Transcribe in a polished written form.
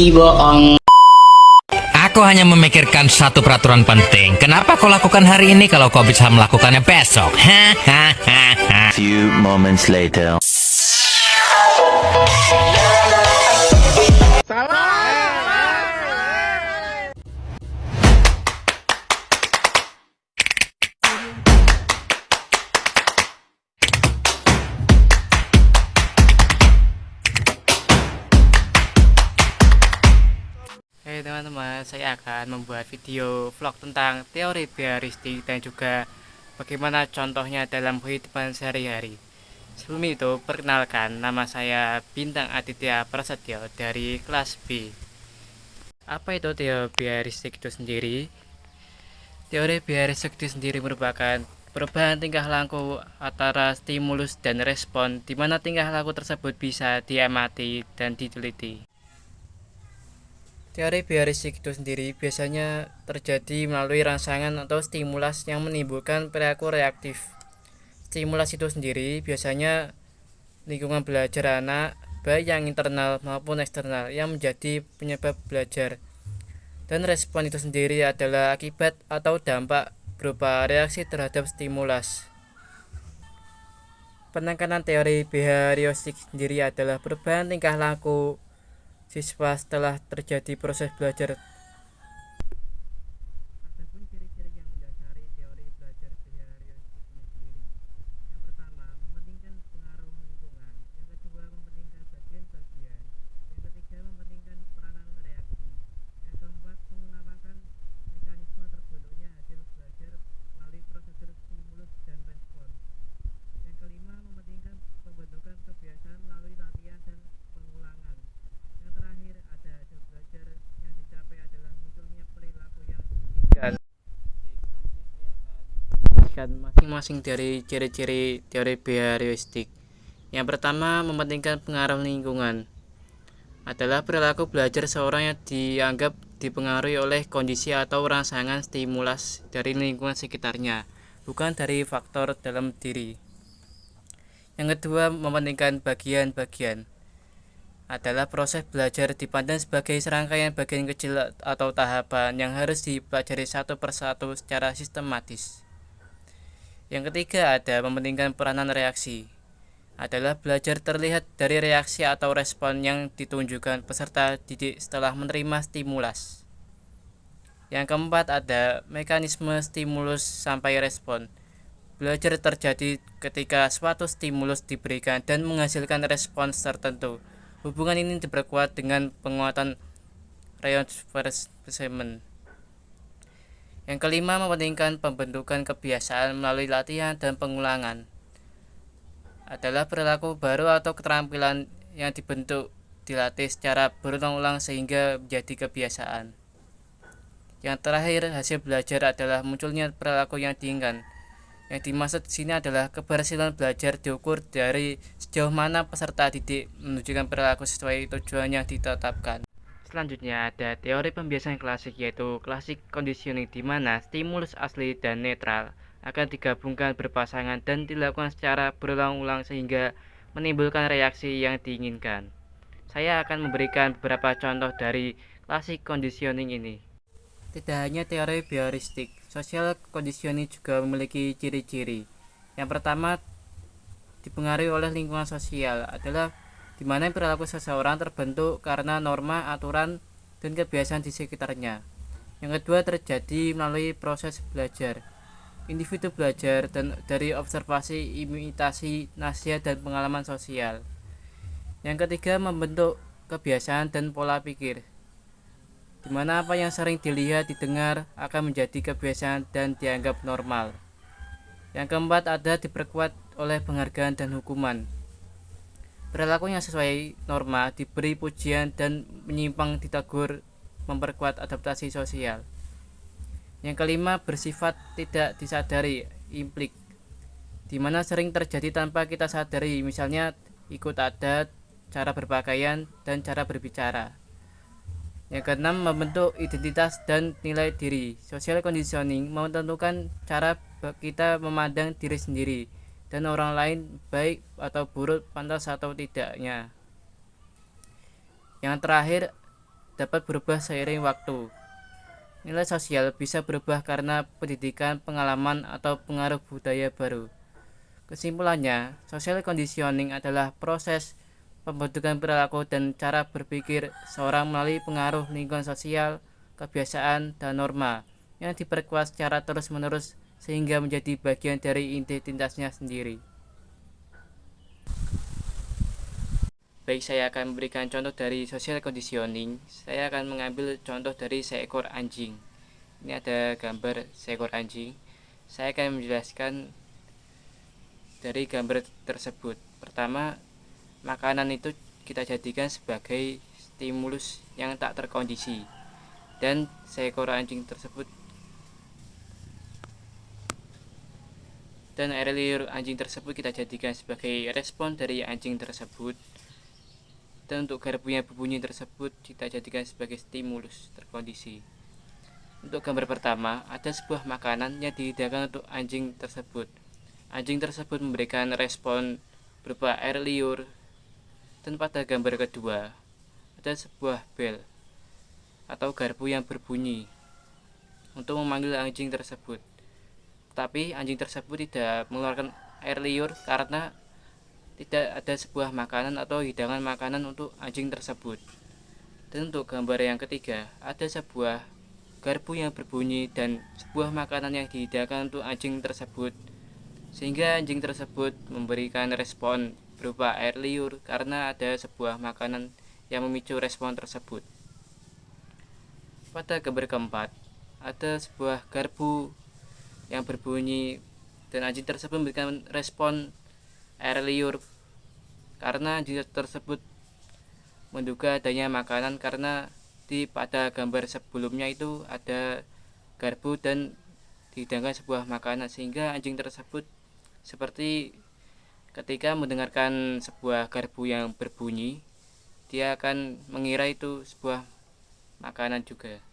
bohong. Aku hanya memikirkan satu peraturan penting. Kenapa kau lakukan hari ini kalau kau bisa melakukannya besok? Hahaha. Few moments later. Hai teman-teman, saya akan membuat video vlog tentang teori biaristik dan juga bagaimana contohnya dalam kehidupan sehari-hari. Sebelum itu, perkenalkan, nama saya Bintang Aditya Prasetyo dari kelas B. Apa itu teori biaristik itu sendiri? Teori biaristik itu sendiri merupakan perubahan tingkah laku antara stimulus dan respon, di mana tingkah laku tersebut bisa diamati dan diteliti. Teori biaristik itu sendiri biasanya terjadi melalui rangsangan atau stimulus yang menimbulkan perilaku reaktif. Stimulus itu sendiri biasanya lingkungan belajar anak, baik yang internal maupun eksternal, yang menjadi penyebab belajar. Dan respon itu sendiri adalah akibat atau dampak berupa reaksi terhadap stimulus. Penekanan teori biaristik sendiri adalah perubahan tingkah laku siswa setelah terjadi proses belajar. Adapun ciri-ciri yang mendasari teori belajar biaristik ini sendiri. Yang pertama, mementingkan pengaruh lingkungan. Yang kedua, mementingkan bagian-bagian. Yang ketiga, mementingkan peranan reaksi. Yang keempat, mengutamakan mekanisme terbentuknya hasil belajar melalui prosedur stimulus dan respon. Yang kelima, mementingkan pembentukan kebiasaan melalui latihan dan pengulangan. Yang terakhir, ada hasil belajar yang dicapai adalah munculnya perilaku yang diinginkan. Masing-masing dari ciri-ciri teori biaristik. Yang pertama, mementingkan pengaruh lingkungan. Adalah perilaku belajar seorang yang dianggap dipengaruhi oleh kondisi atau rangsangan stimulus dari lingkungan sekitarnya, bukan dari faktor dalam diri. Yang kedua, mementingkan bagian-bagian. Adalah proses belajar dipandang sebagai serangkaian bagian kecil atau tahapan yang harus dipelajari satu persatu secara sistematis. Yang ketiga, ada mementingkan peranan reaksi. Adalah belajar terlihat dari reaksi atau respon yang ditunjukkan peserta didik setelah menerima stimulus. Yang keempat, ada mekanisme stimulus sampai respon. Belajar terjadi ketika suatu stimulus diberikan dan menghasilkan respons tertentu. Hubungan ini diperkuat dengan penguatan reinforcement. Yang kelima, mementingkan pembentukan kebiasaan melalui latihan dan pengulangan. Adalah perilaku baru atau keterampilan yang dibentuk, dilatih secara berulang-ulang sehingga menjadi kebiasaan. Yang terakhir, hasil belajar adalah munculnya perilaku yang diinginkan. Yang dimaksud di sini adalah keberhasilan belajar diukur dari sejauh mana peserta didik menunjukkan perilaku sesuai tujuan yang ditetapkan. Selanjutnya ada teori pembiasaan klasik, yaitu classic conditioning, di mana stimulus asli dan netral akan digabungkan berpasangan dan dilakukan secara berulang-ulang sehingga menimbulkan reaksi yang diinginkan. Saya akan memberikan beberapa contoh dari classic conditioning ini. Tidak hanya teori biaristik, social conditioning juga memiliki ciri-ciri. Yang pertama, dipengaruhi oleh lingkungan sosial, adalah di mana perilaku seseorang terbentuk karena norma, aturan, dan kebiasaan di sekitarnya. Yang kedua, terjadi melalui proses belajar. Individu belajar dan dari observasi, imitasi, nasihat, dan pengalaman sosial. Yang ketiga, membentuk kebiasaan dan pola pikir, di mana apa yang sering dilihat, didengar akan menjadi kebiasaan dan dianggap normal. Yang keempat, ada diperkuat oleh penghargaan dan hukuman. Perilaku yang sesuai norma diberi pujian dan menyimpang ditegur, memperkuat adaptasi sosial. Yang kelima, bersifat tidak disadari, implik, di mana sering terjadi tanpa kita sadari, misalnya ikut adat, cara berpakaian, dan cara berbicara. Yang keenam, membentuk identitas dan nilai diri. Social conditioning menentukan cara kita memandang diri sendiri dan orang lain, baik atau buruk, pantas atau tidaknya. Yang terakhir, dapat berubah seiring waktu. Nilai sosial bisa berubah karena pendidikan, pengalaman, atau pengaruh budaya baru. Kesimpulannya, social conditioning adalah proses pembentukan perilaku dan cara berpikir seorang melalui pengaruh lingkungan sosial, kebiasaan, dan norma yang diperkuat secara terus-menerus sehingga menjadi bagian dari identitasnya sendiri. Baik, saya akan memberikan contoh dari social conditioning. Saya akan mengambil contoh dari seekor anjing. Ini ada gambar seekor anjing. Saya akan menjelaskan dari gambar tersebut. Pertama, makanan itu kita jadikan sebagai stimulus yang tak terkondisi. Dan seekor anjing tersebut dan air liur anjing tersebut kita jadikan sebagai respon dari anjing tersebut. Dan untuk garpu yang berbunyi tersebut kita jadikan sebagai stimulus terkondisi. Untuk gambar pertama, ada sebuah makanan yang dihidangkan untuk anjing tersebut. Anjing tersebut memberikan respon berupa air liur. Dan pada gambar kedua, ada sebuah bel atau garpu yang berbunyi untuk memanggil anjing tersebut. Tetapi anjing tersebut tidak mengeluarkan air liur karena tidak ada sebuah makanan atau hidangan makanan untuk anjing tersebut. Dan untuk gambar yang ketiga, ada sebuah garpu yang berbunyi dan sebuah makanan yang dihidangkan untuk anjing tersebut, sehingga anjing tersebut memberikan respon berupa air liur karena ada sebuah makanan yang memicu respon tersebut. Pada gambar keempat, ada sebuah garpu yang berbunyi dan anjing tersebut memberikan respon air liur karena anjing tersebut menduga adanya makanan karena pada gambar sebelumnya itu ada garpu dan dihidangkan sebuah makanan, sehingga anjing tersebut seperti ketika mendengarkan sebuah garpu yang berbunyi dia akan mengira itu sebuah makanan juga.